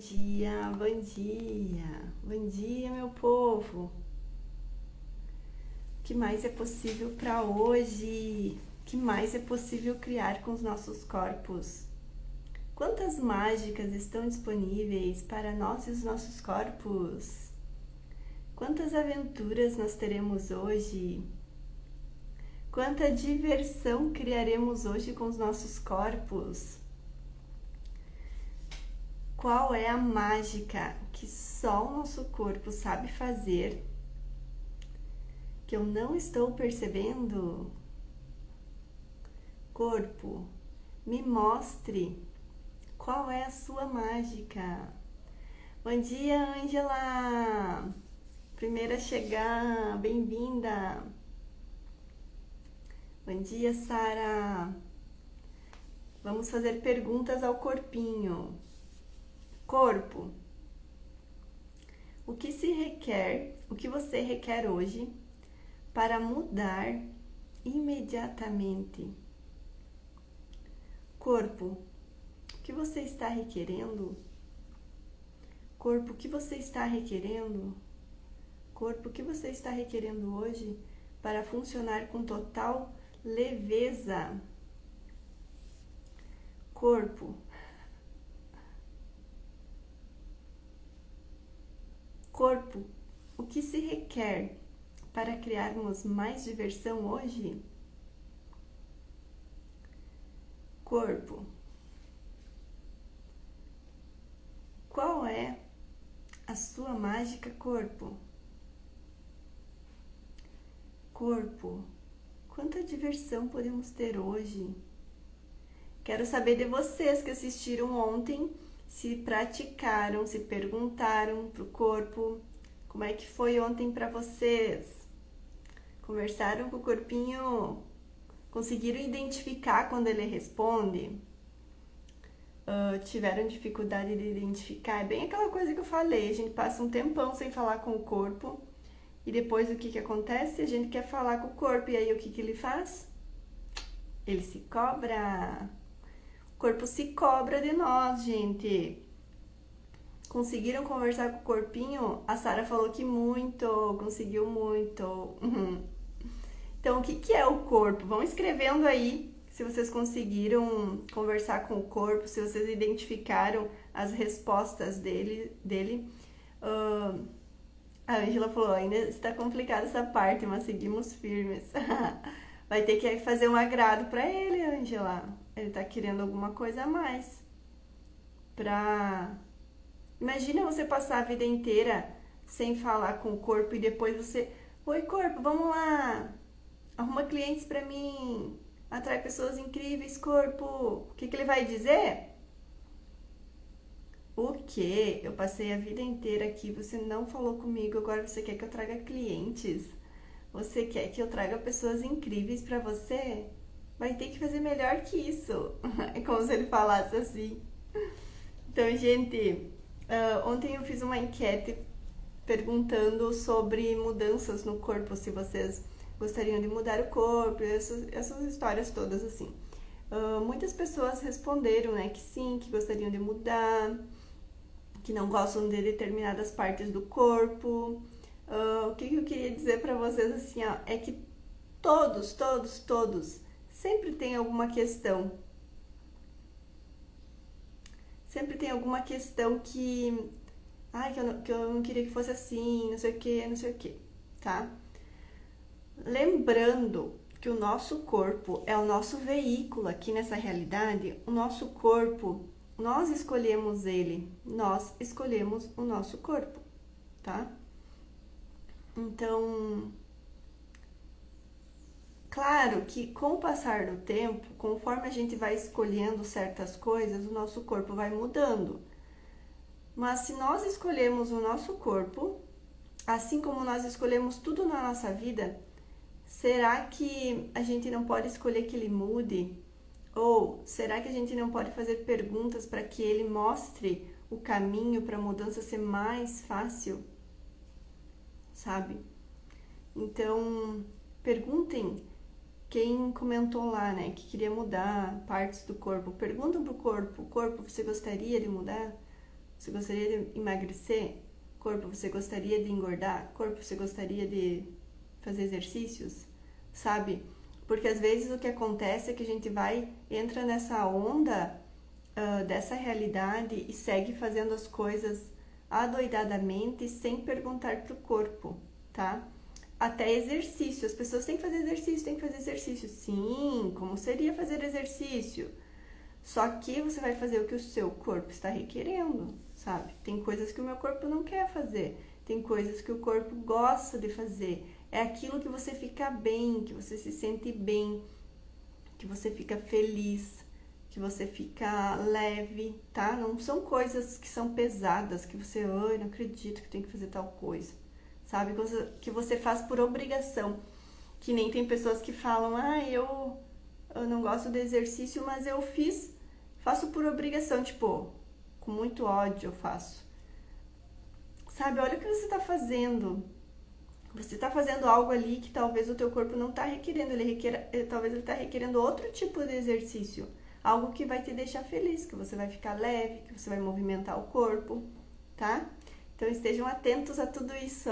Bom dia, bom dia, meu povo. O que mais é possível para hoje? O que mais é possível criar com os nossos corpos? Quantas mágicas estão disponíveis para nós e os nossos corpos? Quantas aventuras nós teremos hoje? Quanta diversão criaremos hoje com os nossos corpos? Qual é a mágica que só o nosso corpo sabe fazer, que eu não estou percebendo? Corpo, me mostre qual é a sua mágica. Bom dia, Ângela! Primeira a chegar, bem-vinda! Bom dia, Sara! Vamos fazer perguntas ao corpinho. Corpo, o que você requer hoje para mudar imediatamente? Corpo, o que você está requerendo? Corpo, o que você está requerendo? Corpo, o que você está requerendo hoje para funcionar com total leveza? Corpo, o que se requer para criarmos mais diversão hoje? Corpo, qual é a sua mágica, corpo? Corpo, quanta diversão podemos ter hoje? Quero saber de vocês que assistiram ontem, se praticaram, se perguntaram pro corpo, como é que foi ontem para vocês? Conversaram com o corpinho? Conseguiram identificar quando ele responde? Tiveram dificuldade de identificar? É bem aquela coisa que eu falei, a gente passa um tempão sem falar com o corpo e depois o que acontece? A gente quer falar com o corpo e aí o que ele faz? Ele se cobra. O corpo se cobra de nós, gente. Conseguiram conversar com o corpinho? A Sara falou que muito, conseguiu muito. Então, o que é o corpo? Vão escrevendo aí se vocês conseguiram conversar com o corpo, se vocês identificaram as respostas dele. A Ângela falou, ainda está complicada essa parte, mas seguimos firmes. Vai ter que fazer um agrado para ele, Ângela. Ele tá querendo alguma coisa a mais. Imagina você passar a vida inteira sem falar com o corpo e depois você... Oi, corpo, vamos lá. Arruma clientes pra mim. Atrai pessoas incríveis, corpo. O que ele vai dizer? O quê? Eu passei a vida inteira aqui, você não falou comigo, agora você quer que eu traga clientes? Você quer que eu traga pessoas incríveis pra você? Vai ter que fazer melhor que isso. É como se ele falasse assim. Então, gente, ontem eu fiz uma enquete perguntando sobre mudanças no corpo, se vocês gostariam de mudar o corpo, essas histórias todas assim. Muitas pessoas responderam, né, que sim, que gostariam de mudar, que não gostam de determinadas partes do corpo. O que eu queria dizer pra vocês assim, ó, é que todos sempre tem alguma questão. Sempre tem alguma questão que que eu não queria que fosse assim, não sei o que, tá? Lembrando que o nosso corpo é o nosso veículo aqui nessa realidade, o nosso corpo, nós escolhemos ele, nós escolhemos o nosso corpo, tá? Então, claro que com o passar do tempo, conforme a gente vai escolhendo certas coisas, o nosso corpo vai mudando. Mas se nós escolhemos o nosso corpo, assim como nós escolhemos tudo na nossa vida, será que a gente não pode escolher que ele mude? Ou será que a gente não pode fazer perguntas para que ele mostre o caminho para a mudança ser mais fácil? Sabe? Então, perguntem quem comentou lá, né, que queria mudar partes do corpo. Perguntam pro corpo, você gostaria de mudar? você gostaria de emagrecer? Corpo, você gostaria de engordar? Corpo, você gostaria de fazer exercícios? Sabe? Porque às vezes o que acontece é que a gente entra nessa onda dessa realidade e segue fazendo as coisas adoidadamente sem perguntar pro corpo, tá? Até exercício, as pessoas têm que fazer exercício, têm que fazer exercício. Sim, como seria fazer exercício? Só que você vai fazer o que o seu corpo está requerendo, sabe? Tem coisas que o meu corpo não quer fazer, tem coisas que o corpo gosta de fazer. É aquilo que você fica bem, que você se sente bem, que você fica feliz, que você fica leve, tá? Não são coisas que são pesadas, que você, ai, não acredito que tem que fazer tal coisa, sabe? Coisa que você faz por obrigação. Que nem tem pessoas que falam, eu não gosto de exercício, mas faço por obrigação, tipo, com muito ódio eu faço. Sabe, olha o que você tá fazendo. Você tá fazendo algo ali que talvez o teu corpo não tá requerendo, talvez ele tá requerendo outro tipo de exercício. Algo que vai te deixar feliz, que você vai ficar leve, que você vai movimentar o corpo, tá? Então estejam atentos a tudo isso.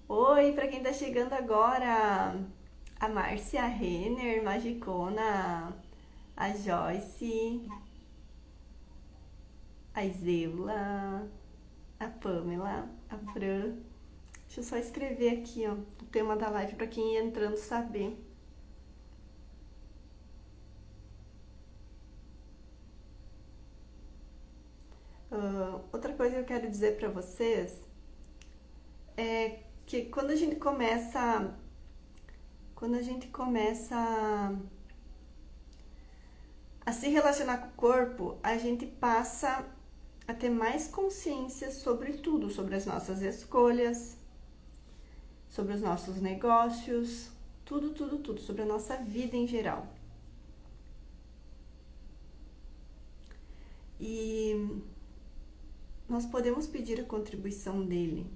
Oi, pra quem tá chegando agora, a Márcia Renner, Magicona, a Joyce, a Iseula, a Pamela, a Fran. Deixa eu só escrever aqui, ó, o tema da live para quem ia entrando saber. Outra coisa que eu quero dizer para vocês é que quando a gente começa a se relacionar com o corpo, a gente passa a ter mais consciência sobre tudo, sobre as nossas escolhas, sobre os nossos negócios, tudo, sobre a nossa vida em geral. E nós podemos pedir a contribuição dele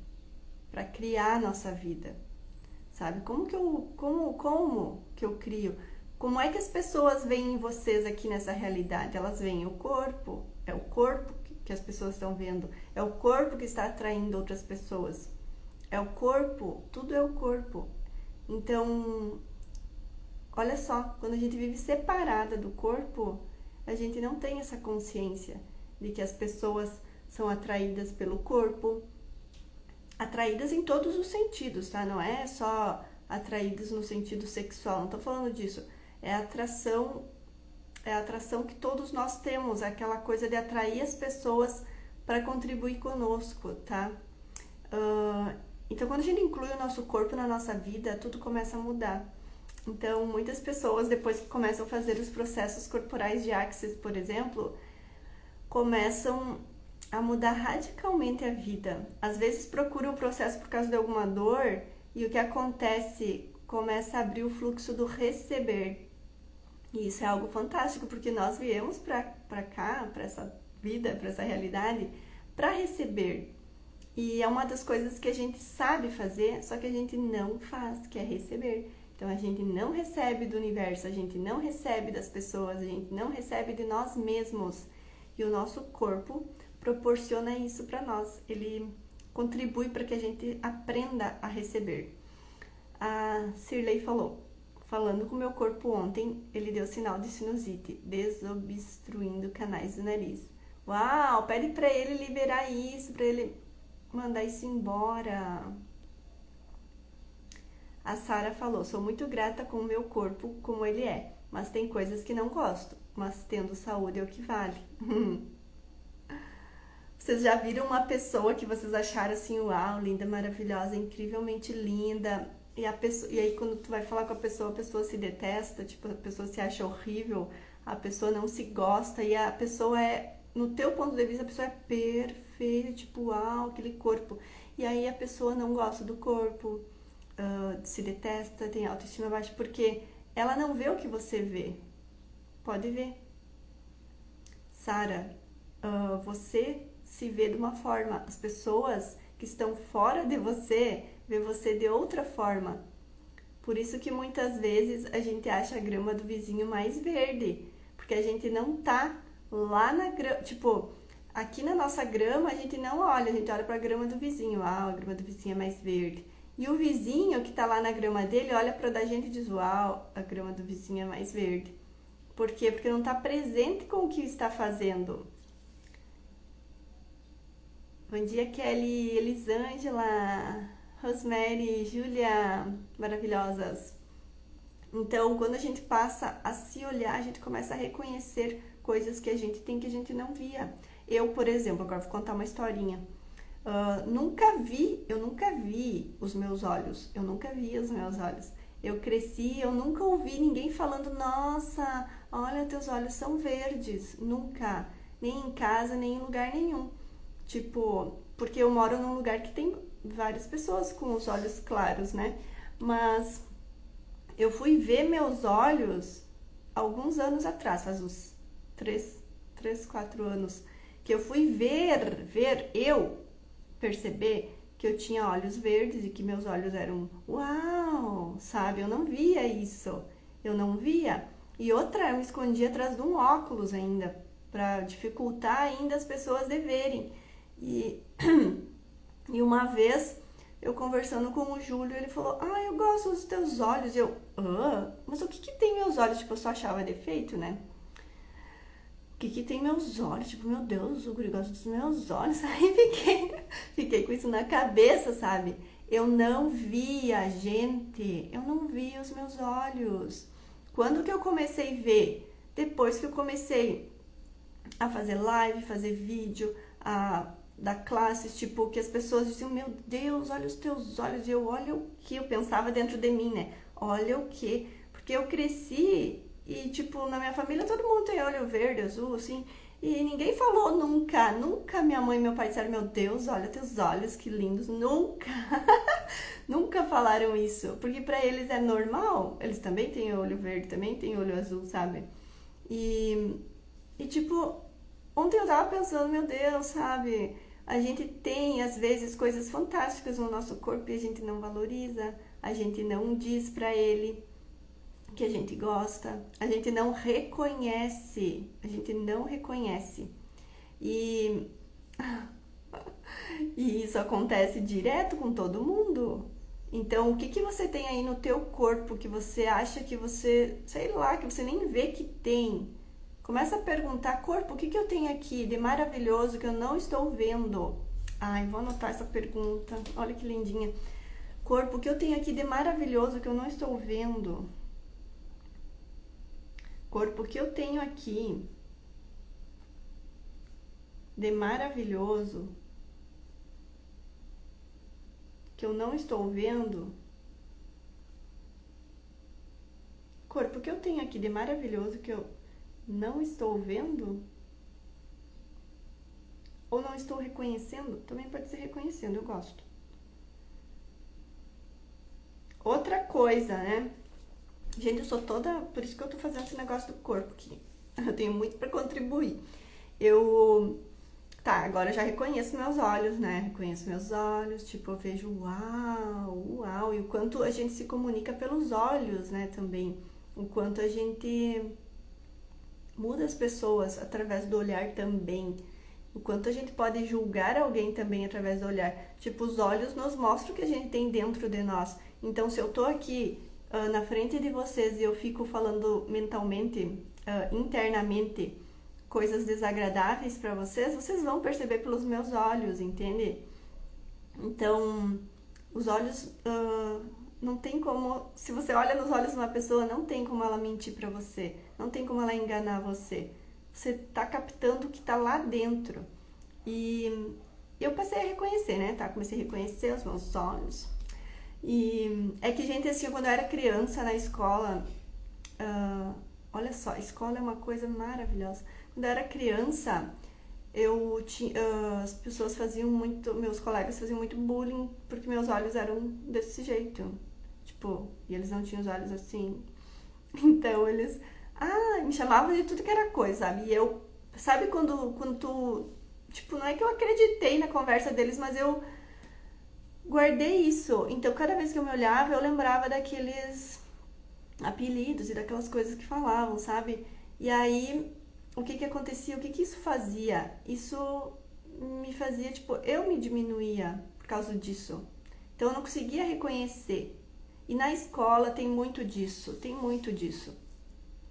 para criar a nossa vida, sabe? Como que eu crio? Como é que as pessoas veem vocês aqui nessa realidade? Elas veem o corpo, é o corpo que as pessoas estão vendo, é o corpo que está atraindo outras pessoas. É o corpo, tudo é o corpo. Então, olha só, quando a gente vive separada do corpo, a gente não tem essa consciência de que as pessoas são atraídas pelo corpo, atraídas em todos os sentidos, tá? Não é só atraídas no sentido sexual, não tô falando disso. É a atração que todos nós temos, aquela coisa de atrair as pessoas para contribuir conosco, tá? Então, quando a gente inclui o nosso corpo na nossa vida, tudo começa a mudar. Então, muitas pessoas, depois que começam a fazer os processos corporais de Access, por exemplo, começam a mudar radicalmente a vida. Às vezes procuram o processo por causa de alguma dor e o que acontece? Começa a abrir o fluxo do receber. E isso é algo fantástico, porque nós viemos pra cá, pra essa vida, pra essa realidade, pra receber. E é uma das coisas que a gente sabe fazer, só que a gente não faz, que é receber. Então a gente não recebe do universo, a gente não recebe das pessoas, a gente não recebe de nós mesmos. E o nosso corpo proporciona isso para nós. Ele contribui para que a gente aprenda a receber. A Cirlei falando com o meu corpo ontem, ele deu sinal de sinusite, desobstruindo canais do nariz. Uau, pede para ele liberar isso, para ele mandar isso embora. A Sara falou, sou muito grata com o meu corpo como ele é, mas tem coisas que não gosto, mas tendo saúde é o que vale. Vocês já viram uma pessoa que vocês acharam assim, uau, linda, maravilhosa, incrivelmente linda, e aí quando tu vai falar com a pessoa se detesta, tipo, a pessoa se acha horrível, a pessoa não se gosta, e a pessoa no teu ponto de vista, a pessoa é perfeita, tipo, uau, aquele corpo. E aí a pessoa não gosta do corpo, se detesta, tem autoestima baixa, porque ela não vê o que você vê. Pode ver. Sara, você se vê de uma forma. As pessoas que estão fora de você vê você de outra forma. Por isso que muitas vezes a gente acha a grama do vizinho mais verde, porque a gente não tá lá na grama, tipo, aqui na nossa grama a gente não olha, a gente olha para a grama do vizinho. Ah, a grama do vizinho é mais verde. E o vizinho que tá lá na grama dele olha para da gente e diz: uau, a grama do vizinho é mais verde. Por quê? Porque não está presente com o que está fazendo. Bom dia, Kelly, Elisângela, Rosemary, Júlia, maravilhosas. Então, quando a gente passa a se olhar, a gente começa a reconhecer coisas que a gente tem que a gente não via. Eu, por exemplo, agora vou contar uma historinha. Eu nunca vi os meus olhos. Eu nunca vi os meus olhos. Eu cresci, eu nunca ouvi ninguém falando: nossa, olha, teus olhos são verdes. Nunca. Nem em casa, nem em lugar nenhum. Tipo, porque eu moro num lugar que tem várias pessoas com os olhos claros, né? Mas eu fui ver meus olhos alguns anos atrás, faz uns 4 anos, que eu fui eu perceber que eu tinha olhos verdes e que meus olhos eram uau, sabe? Eu não via isso, eu não via. E outra, eu me escondia atrás de um óculos ainda, para dificultar ainda as pessoas de verem. E, e uma vez, eu conversando com o Júlio, ele falou: ah, eu gosto dos teus olhos. E eu: mas o que que tem meus olhos? Tipo, eu só achava defeito, né? O que que tem meus olhos? Tipo, meu Deus, o Guri gosta dos meus olhos. Aí fiquei com isso na cabeça, sabe? Eu não via, gente, eu não via os meus olhos. Quando que eu comecei a ver? Depois que eu comecei a fazer live, fazer vídeo, a dar classes, tipo, que as pessoas diziam: meu Deus, olha os teus olhos. E eu: olha o que? Eu pensava dentro de mim, né? Olha o que? Porque eu cresci e, tipo, na minha família todo mundo tem olho verde, azul, assim. E ninguém falou nunca minha mãe e meu pai disseram: meu Deus, olha teus olhos, que lindos. Nunca, nunca falaram isso. Porque pra eles é normal. Eles também têm olho verde, também têm olho azul, sabe? E tipo, ontem eu tava pensando: meu Deus, sabe? A gente tem, às vezes, coisas fantásticas no nosso corpo e a gente não valoriza, a gente não diz pra ele que a gente gosta, a gente não reconhece, E, e isso acontece direto com todo mundo. Então, o que que você tem aí no teu corpo que você acha que você, sei lá, que você nem vê que tem? Começa a perguntar: corpo, o que que eu tenho aqui de maravilhoso que eu não estou vendo? Ai, vou anotar essa pergunta. Olha que lindinha. Corpo, o que eu tenho aqui de maravilhoso que eu não estou vendo? Corpo, o que eu tenho aqui de maravilhoso que eu não estou vendo? Corpo, o que eu tenho aqui de maravilhoso que eu não estou vendo? Ou não estou reconhecendo? Também pode ser reconhecendo, eu gosto. Outra coisa, né? Gente, eu sou toda... Por isso que eu tô fazendo esse negócio do corpo aqui. Eu tenho muito pra contribuir. Tá, agora eu já reconheço meus olhos, né? Reconheço meus olhos, tipo, eu vejo uau. E o quanto a gente se comunica pelos olhos, né, também. O quanto a gente muda as pessoas através do olhar também. O quanto a gente pode julgar alguém também através do olhar. Tipo, os olhos nos mostram o que a gente tem dentro de nós. Então, se eu tô aqui na frente de vocês e eu fico falando mentalmente, internamente, coisas desagradáveis pra vocês, vocês vão perceber pelos meus olhos, entende? Então, os olhos, não tem como... Se você olha nos olhos de uma pessoa, não tem como ela mentir pra você. Não tem como ela enganar você. Você tá captando o que tá lá dentro. E eu passei a reconhecer, né? Tá? Comecei a reconhecer os meus olhos. E é que, gente, assim, quando eu era criança na escola... olha só, escola é uma coisa maravilhosa. Quando eu era criança, as pessoas faziam muito... Meus colegas faziam muito bullying porque meus olhos eram desse jeito. Tipo, e eles não tinham os olhos assim. Então, eles... me chamavam de tudo que era coisa, sabe? E eu... Sabe quando tu... Tipo, não é que eu acreditei na conversa deles, mas eu guardei isso. Então, cada vez que eu me olhava, eu lembrava daqueles apelidos e daquelas coisas que falavam, sabe? E aí, o que que acontecia, o que que isso fazia? Isso me fazia, tipo, eu me diminuía por causa disso. Então eu não conseguia reconhecer. E na escola tem muito disso, tem muito disso.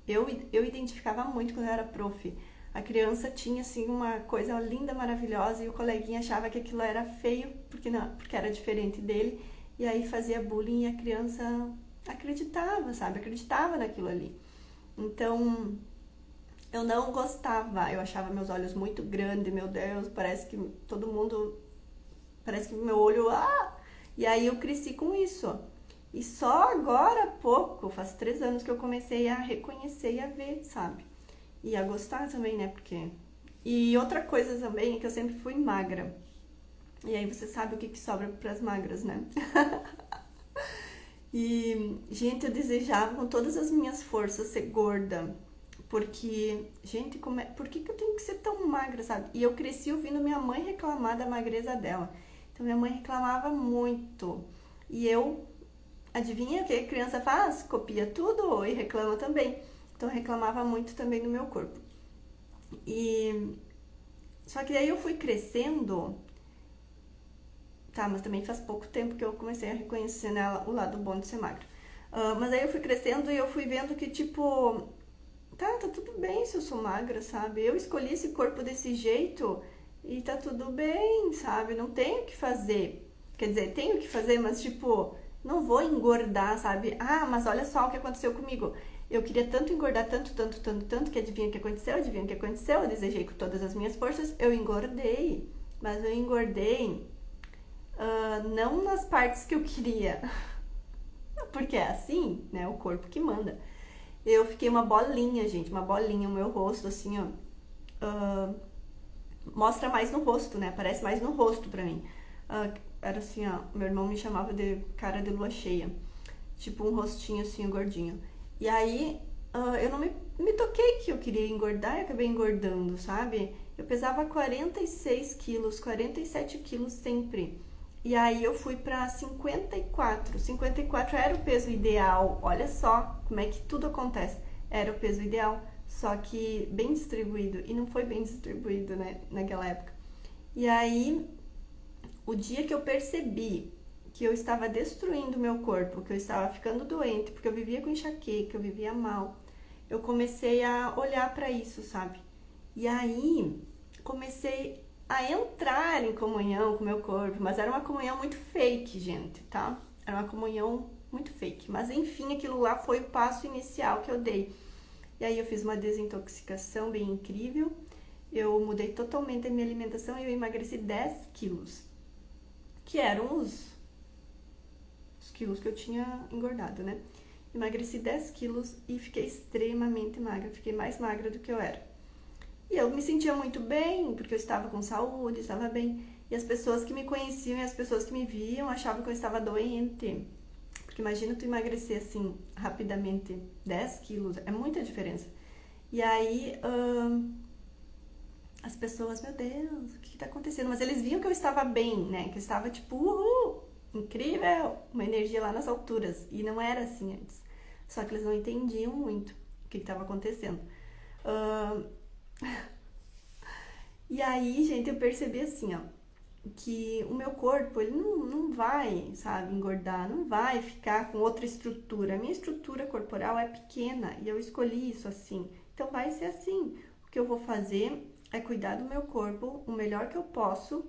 Eu identificava muito quando eu era prof. A criança tinha assim uma coisa linda, maravilhosa e o coleguinha achava que aquilo era feio porque não, porque era diferente dele e aí fazia bullying e a criança acreditava, sabe? Acreditava naquilo ali. Então, eu não gostava, eu achava meus olhos muito grandes, meu Deus, parece que todo mundo, parece que meu olho, E aí eu cresci com isso. E só agora há pouco, faz 3 anos que eu comecei a reconhecer e a ver, sabe? E a gostar também, né? Porque... E outra coisa também é que eu sempre fui magra. E aí você sabe o que que sobra pras magras, né? E, gente, eu desejava com todas as minhas forças ser gorda. Porque, gente, por que que eu tenho que ser tão magra, sabe? E eu cresci ouvindo minha mãe reclamar da magreza dela. Então, minha mãe reclamava muito. E eu, adivinha o que a criança faz? Copia tudo e reclama também. Então, eu reclamava muito também do meu corpo. E só que daí eu fui crescendo, tá? Mas também faz pouco tempo que eu comecei a reconhecer nela o lado bom de ser magra. Mas aí eu fui crescendo e eu fui vendo que, tipo, tá tudo bem se eu sou magra, sabe? Eu escolhi esse corpo desse jeito e tá tudo bem, sabe? Não tenho o que fazer. Quer dizer, tenho o que fazer, mas, tipo, não vou engordar, sabe? Mas olha só o que aconteceu comigo. Eu queria tanto engordar, tanto, que adivinha o que aconteceu? Adivinha o que aconteceu? Eu desejei com todas as minhas forças, eu engordei. Mas eu engordei não nas partes que eu queria, porque é assim, né? O corpo que manda. Eu fiquei uma bolinha, gente, uma bolinha, o meu rosto, assim, ó, mostra mais no rosto, né? Aparece mais no rosto pra mim. Era assim, ó, meu irmão me chamava de cara de lua cheia, tipo um rostinho assim, gordinho. E aí, eu não me toquei que eu queria engordar e acabei engordando, sabe? Eu pesava 46 quilos, 47 quilos sempre. E aí eu fui pra 54. 54 era o peso ideal. Olha só como é que tudo acontece. Era o peso ideal, só que bem distribuído. E não foi bem distribuído, né, naquela época. E aí, o dia que eu percebi que eu estava destruindo o meu corpo, que eu estava ficando doente, porque eu vivia com enxaqueca, eu vivia mal, eu comecei a olhar pra isso, sabe? E aí, comecei a entrar em comunhão com o meu corpo, mas era uma comunhão muito fake, gente, tá? Era uma comunhão muito fake. Mas enfim, aquilo lá foi o passo inicial que eu dei. E aí eu fiz uma desintoxicação bem incrível, eu mudei totalmente a minha alimentação e eu emagreci 10 quilos, que eram os quilos que eu tinha engordado, né? Emagreci 10 quilos e fiquei extremamente magra, fiquei mais magra do que eu era. E eu me sentia muito bem, porque eu estava com saúde, estava bem. E as pessoas que me conheciam e as pessoas que me viam achavam que eu estava doente. Porque imagina tu emagrecer assim, rapidamente, 10 quilos, é muita diferença. E aí, as pessoas, meu Deus, o que está acontecendo? Mas eles viam que eu estava bem, né? Que eu estava tipo, uhul, incrível, uma energia lá nas alturas. E não era assim antes. Só que eles não entendiam muito o que estava acontecendo. E aí, gente, eu percebi assim, ó, que o meu corpo, ele não vai, sabe, engordar, não vai ficar com outra estrutura. A minha estrutura corporal é pequena e eu escolhi isso assim. Então vai ser assim. O que eu vou fazer é cuidar do meu corpo o melhor que eu posso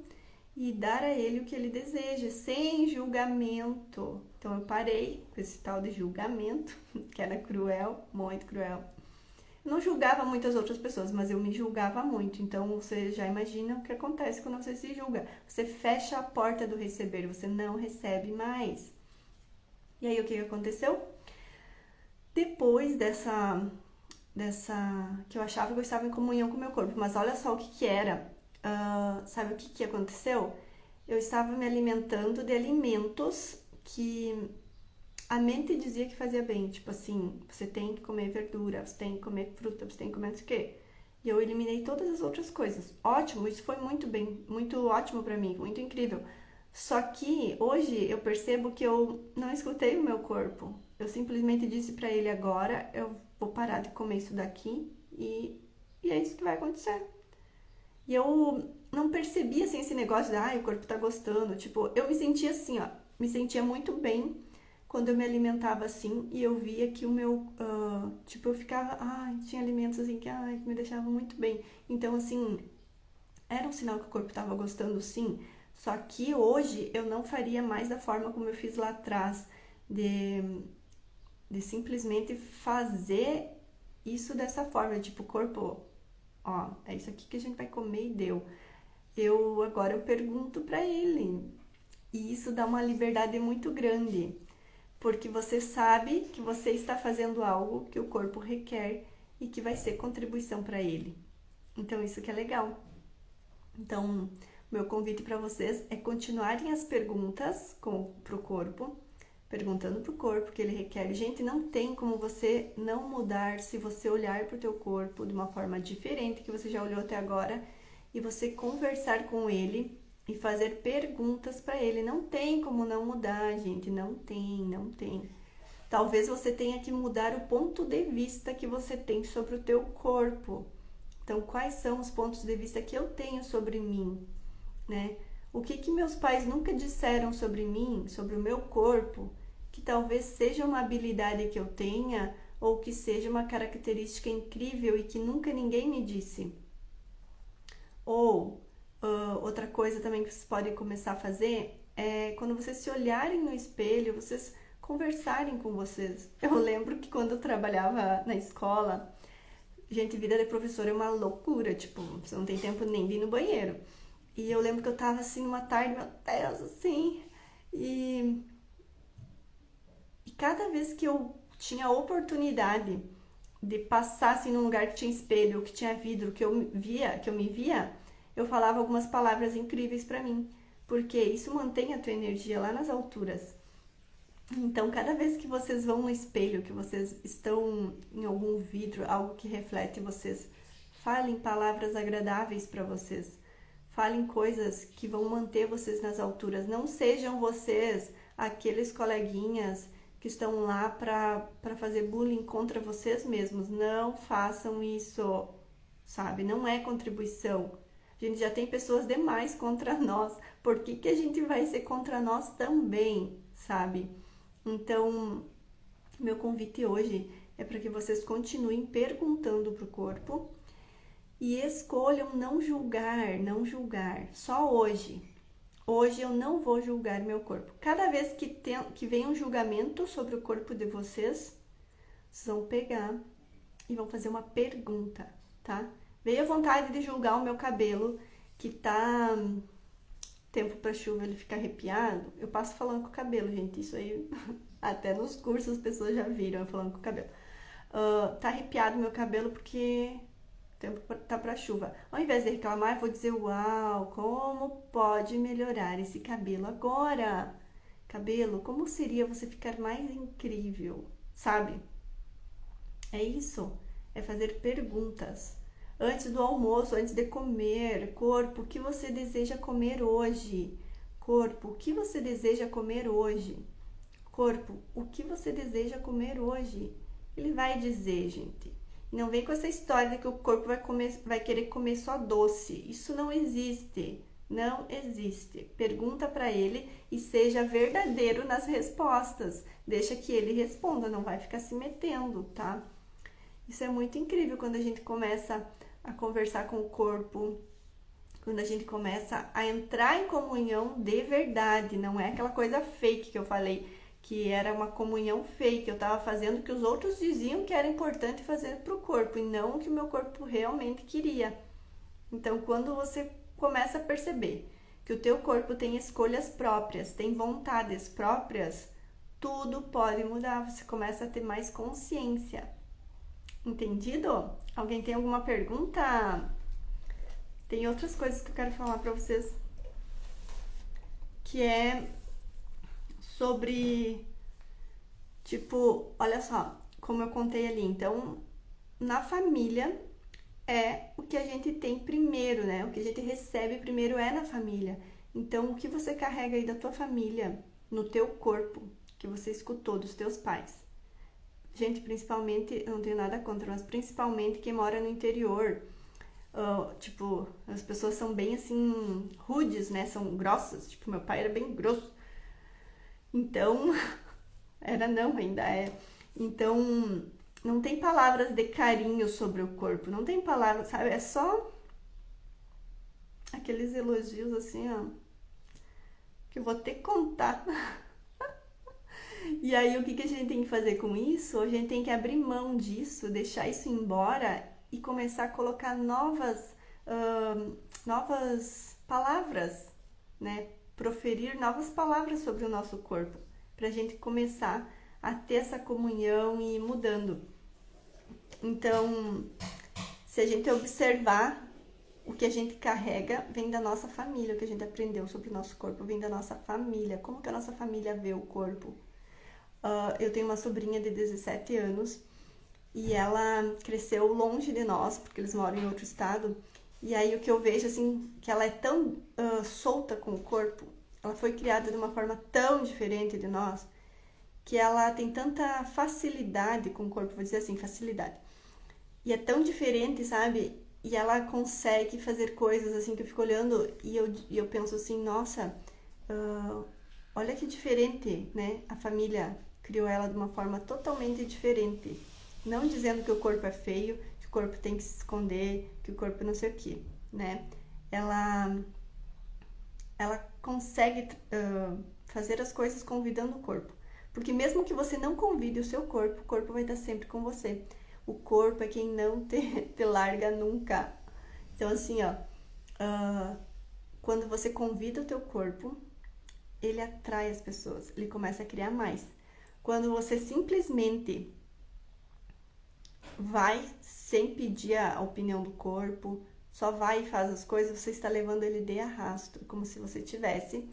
e dar a ele o que ele deseja, sem julgamento. Então eu parei com esse tal de julgamento, que era cruel, muito cruel. Não julgava muitas outras pessoas, mas eu me julgava muito. Então você já imagina o que acontece quando você se julga. Você fecha a porta do receber, você não recebe mais. E aí o que aconteceu? Depois dessa que eu achava que eu estava em comunhão com o meu corpo, mas olha só o que que era. Sabe o que que aconteceu? Eu estava me alimentando de alimentos que a mente dizia que fazia bem, tipo assim, você tem que comer verdura, você tem que comer fruta, você tem que comer não sei o quê. E eu eliminei todas as outras coisas. Ótimo, isso foi muito bem, muito ótimo pra mim, muito incrível. Só que hoje eu percebo que eu não escutei o meu corpo. Eu simplesmente disse pra ele agora, eu vou parar de comer isso daqui e E é isso que vai acontecer. E eu não percebia assim esse negócio de, o corpo tá gostando. Tipo, eu me sentia assim, ó, me sentia muito bem quando eu me alimentava assim e eu via que o meu, tipo, eu ficava, tinha alimentos assim que me deixavam muito bem. Então, assim, era um sinal que o corpo tava gostando sim. Só que hoje eu não faria mais da forma como eu fiz lá atrás, de, de simplesmente fazer isso dessa forma, tipo, o corpo, ó, é isso aqui que a gente vai comer e deu. Agora eu pergunto para ele. E isso dá uma liberdade muito grande, porque você sabe que você está fazendo algo que o corpo requer e que vai ser contribuição para ele. Então isso que é legal. Então, meu convite para vocês é continuarem as perguntas para o corpo, perguntando para o corpo o que ele requer. Gente, não tem como você não mudar se você olhar para o teu corpo de uma forma diferente que você já olhou até agora e você conversar com ele e fazer perguntas para ele. Não tem como não mudar, gente, não tem, não tem. Talvez você tenha que mudar o ponto de vista que você tem sobre o teu corpo. Então, quais são os pontos de vista que eu tenho sobre mim, né? O que meus pais nunca disseram sobre mim, sobre o meu corpo, que talvez seja uma habilidade que eu tenha ou que seja uma característica incrível e que nunca ninguém me disse. Ou outra coisa também que vocês podem começar a fazer é quando vocês se olharem no espelho, vocês conversarem com vocês. Eu lembro que quando eu trabalhava na escola, gente, vida de professor é uma loucura, tipo, você não tem tempo nem de ir no banheiro. E eu lembro que eu tava assim numa tarde, meu Deus, assim, e, e cada vez que eu tinha a oportunidade de passar assim num lugar que tinha espelho, que tinha vidro, que eu me via, eu falava algumas palavras incríveis pra mim, porque isso mantém a tua energia lá nas alturas. Então, cada vez que vocês vão no espelho, que vocês estão em algum vidro, algo que reflete vocês, falem palavras agradáveis para vocês. Falem coisas que vão manter vocês nas alturas. Não sejam vocês aqueles coleguinhas que estão lá para fazer bullying contra vocês mesmos. Não façam isso, sabe? Não é contribuição. A gente já tem pessoas demais contra nós. Por que a gente vai ser contra nós também, sabe? Então, meu convite hoje é para que vocês continuem perguntando para o corpo e escolham não julgar, não julgar. Só hoje. Hoje eu não vou julgar meu corpo. Cada vez que vem um julgamento sobre o corpo de vocês, vocês vão pegar e vão fazer uma pergunta, tá? Veio a vontade de julgar o meu cabelo, que tá tempo para chuva ele fica arrepiado. Eu passo falando com o cabelo, gente. Isso aí, até nos cursos as pessoas já viram eu falando com o cabelo. Tá arrepiado meu cabelo porque o tempo tá para chuva. Ao invés de reclamar, eu vou dizer: uau, como pode melhorar esse cabelo agora? Cabelo, como seria você ficar mais incrível? Sabe? É isso. É fazer perguntas. Antes do almoço, antes de comer, corpo, o que você deseja comer hoje? Corpo, o que você deseja comer hoje? Corpo, o que você deseja comer hoje? Ele vai dizer, gente. E não vem com essa história de que o corpo vai querer comer só doce. Isso não existe. Não existe. Pergunta para ele e seja verdadeiro nas respostas. Deixa que ele responda, não vai ficar se metendo, tá? Isso é muito incrível quando a gente começa a conversar com o corpo, quando a gente começa a entrar em comunhão de verdade, não é aquela coisa fake que eu falei, que era uma comunhão fake, eu estava fazendo o que os outros diziam que era importante fazer para o corpo e não o que o meu corpo realmente queria. Então, quando você começa a perceber que o teu corpo tem escolhas próprias, tem vontades próprias, tudo pode mudar, você começa a ter mais consciência. Entendido? Alguém tem alguma pergunta? Tem outras coisas que eu quero falar pra vocês, que é sobre, tipo, olha só, como eu contei ali. Então, na família é o que a gente tem primeiro, né? O que a gente recebe primeiro é na família. Então, o que você carrega aí da tua família, no teu corpo, que você escutou dos teus pais, gente, principalmente, eu não tenho nada contra, mas principalmente quem mora no interior. Tipo, as pessoas são bem assim, rudes, né? São grossas. Tipo, meu pai era bem grosso. Então, era não, ainda é. Então, não tem palavras de carinho sobre o corpo. Não tem palavras, sabe? É só aqueles elogios assim, ó, que eu vou ter que contar. E aí, o que que a gente tem que fazer com isso? A gente tem que abrir mão disso, deixar isso embora e começar a colocar ahn, novas palavras, né? Proferir novas palavras sobre o nosso corpo, para a gente começar a ter essa comunhão e ir mudando. Então, se a gente observar, o que a gente carrega vem da nossa família, o que a gente aprendeu sobre o nosso corpo vem da nossa família. Como que a nossa família vê o corpo? Eu tenho uma sobrinha de 17 anos e ela cresceu longe de nós, porque eles moram em outro estado. E aí o que eu vejo, assim, que ela é tão solta com o corpo, ela foi criada de uma forma tão diferente de nós, que ela tem tanta facilidade com o corpo, vou dizer assim, facilidade. E é tão diferente, sabe? E ela consegue fazer coisas assim que eu fico olhando e eu penso assim, nossa, ah, olha que diferente, né? A família criou ela de uma forma totalmente diferente. Não dizendo que o corpo é feio, que o corpo tem que se esconder, que o corpo não sei o que, né? Ela, ela consegue fazer as coisas convidando o corpo. Porque mesmo que você não convide o corpo vai estar sempre com você. O corpo é quem não te larga nunca. Então, assim, ó, ah, quando você convida o teu corpo, ele atrai as pessoas, ele começa a criar mais. Quando você simplesmente vai sem pedir a opinião do corpo, só vai e faz as coisas, você está levando ele de arrasto, como se você tivesse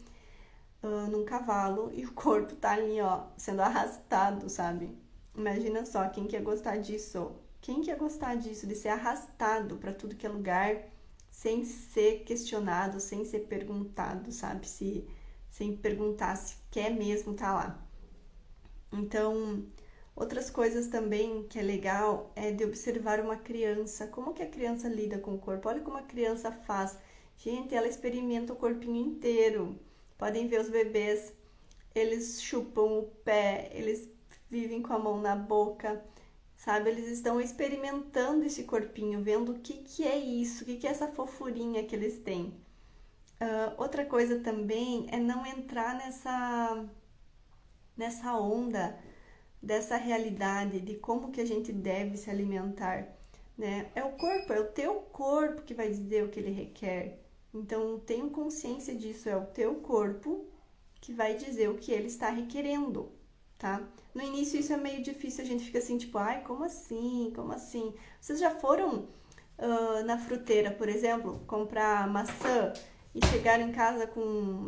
num cavalo e o corpo tá ali, ó, sendo arrastado, sabe? Imagina só, quem quer gostar disso? Quem quer gostar disso, de ser arrastado para tudo que é lugar, sem ser questionado, sem ser perguntado, sabe? Sem perguntar se quer mesmo estar lá. Então, outras coisas também que é legal é de observar uma criança, como que a criança lida com o corpo. Olha como a criança faz. Gente, ela experimenta o corpinho inteiro. Podem ver os bebês, eles chupam o pé, eles vivem com a mão na boca, sabe? Eles estão experimentando esse corpinho, vendo o que que é isso, o que que é essa fofurinha que eles têm. Outra coisa também é não entrar nessa onda dessa realidade de como que a gente deve se alimentar, né? É o corpo, é o teu corpo que vai dizer o que ele requer. Então, tenha consciência disso, é o teu corpo que vai dizer o que ele está requerendo, tá? No início isso é meio difícil, a gente fica assim, tipo, ai, como assim? Como assim? Vocês já foram na fruteira, por exemplo, comprar maçã e chegaram em casa com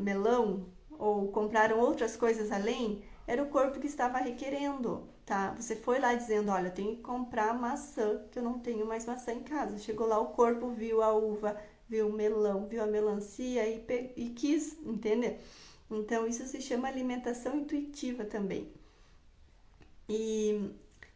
melão ou compraram outras coisas além? Era o corpo que estava requerendo, tá? Você foi lá dizendo, olha, eu tenho que comprar maçã, que eu não tenho mais maçã em casa. Chegou lá, o corpo viu a uva, viu o melão, viu a melancia e quis, entende? Então, isso se chama alimentação intuitiva também. E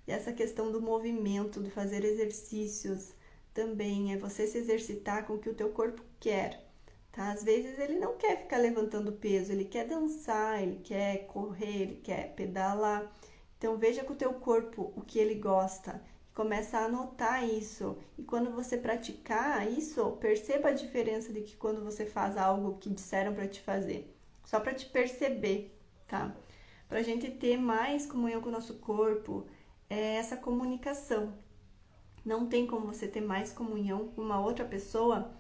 essa questão do movimento, do fazer exercícios, também é você se exercitar com o que o teu corpo quer, tá? Às vezes ele não quer ficar levantando peso, ele quer dançar, ele quer correr, ele quer pedalar. Então veja com o teu corpo o que ele gosta. Começa a anotar isso. E quando você praticar isso, perceba a diferença de que quando você faz algo que disseram para te fazer. Só para te perceber, tá? Para a gente ter mais comunhão com o nosso corpo, é essa comunicação. Não tem como você ter mais comunhão com uma outra pessoa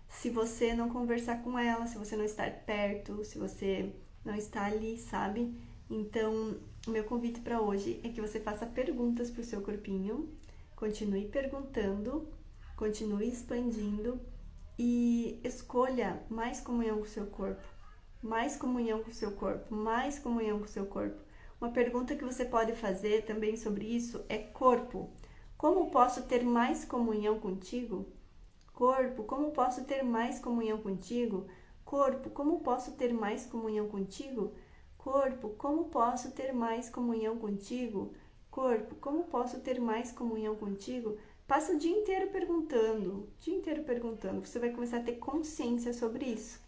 se você não conversar com ela, se você não estar perto, se você não está ali, sabe? Então, o meu convite para hoje é que você faça perguntas para o seu corpinho, continue perguntando, continue expandindo e escolha mais comunhão com o seu corpo, mais comunhão com o seu corpo, mais comunhão com o seu corpo. Uma pergunta que você pode fazer também sobre isso é: corpo, como posso ter mais comunhão contigo? Corpo, como posso ter mais comunhão contigo? Corpo, como posso ter mais comunhão contigo? Corpo, como posso ter mais comunhão contigo? Corpo, como posso ter mais comunhão contigo? Passa o dia inteiro perguntando, o dia inteiro perguntando. Você vai começar a ter consciência sobre isso.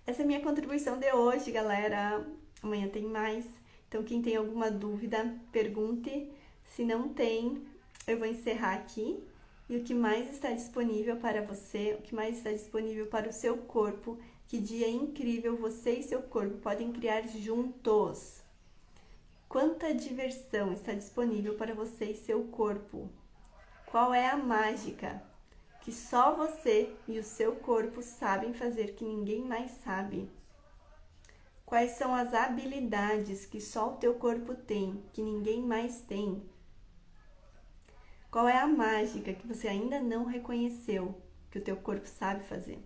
Essa é a minha contribuição de hoje, galera. Amanhã tem mais. Então, quem tem alguma dúvida, pergunte. Se não tem, eu vou encerrar aqui. E o que mais está disponível para você, o que mais está disponível para o seu corpo, que dia incrível você e seu corpo podem criar juntos. Quanta diversão está disponível para você e seu corpo? Qual é a mágica que só você e o seu corpo sabem fazer que ninguém mais sabe? Quais são as habilidades que só o teu corpo tem, que ninguém mais tem? Qual é a mágica que você ainda não reconheceu, que o teu corpo sabe fazer?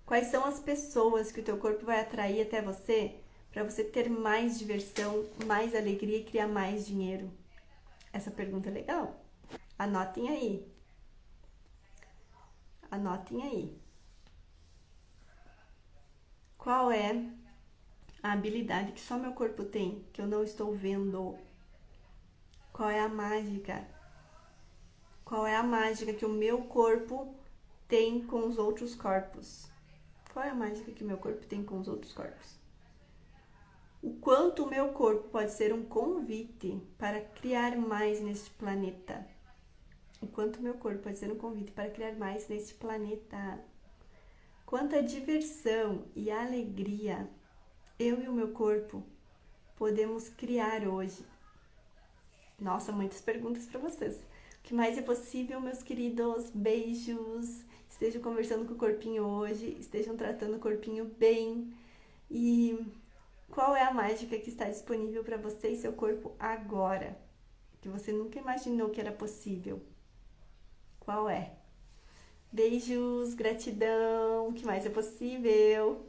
Quais são as pessoas que o teu corpo vai atrair até você para você ter mais diversão, mais alegria e criar mais dinheiro? Essa pergunta é legal. Anotem aí. Anotem aí. Qual é a habilidade que só meu corpo tem, que eu não estou vendo? Qual é a mágica? Qual é a mágica que o meu corpo tem com os outros corpos? Qual é a mágica que o meu corpo tem com os outros corpos? O quanto o meu corpo pode ser um convite para criar mais neste planeta? O quanto o meu corpo pode ser um convite para criar mais neste planeta? Quanta diversão e alegria eu e o meu corpo podemos criar hoje? Nossa, muitas perguntas para vocês. O que mais é possível, meus queridos? Beijos. Estejam conversando com o corpinho hoje, estejam tratando o corpinho bem. E qual é a mágica que está disponível para você e seu corpo agora? Que você nunca imaginou que era possível. Qual é? Beijos, gratidão. O que mais é possível?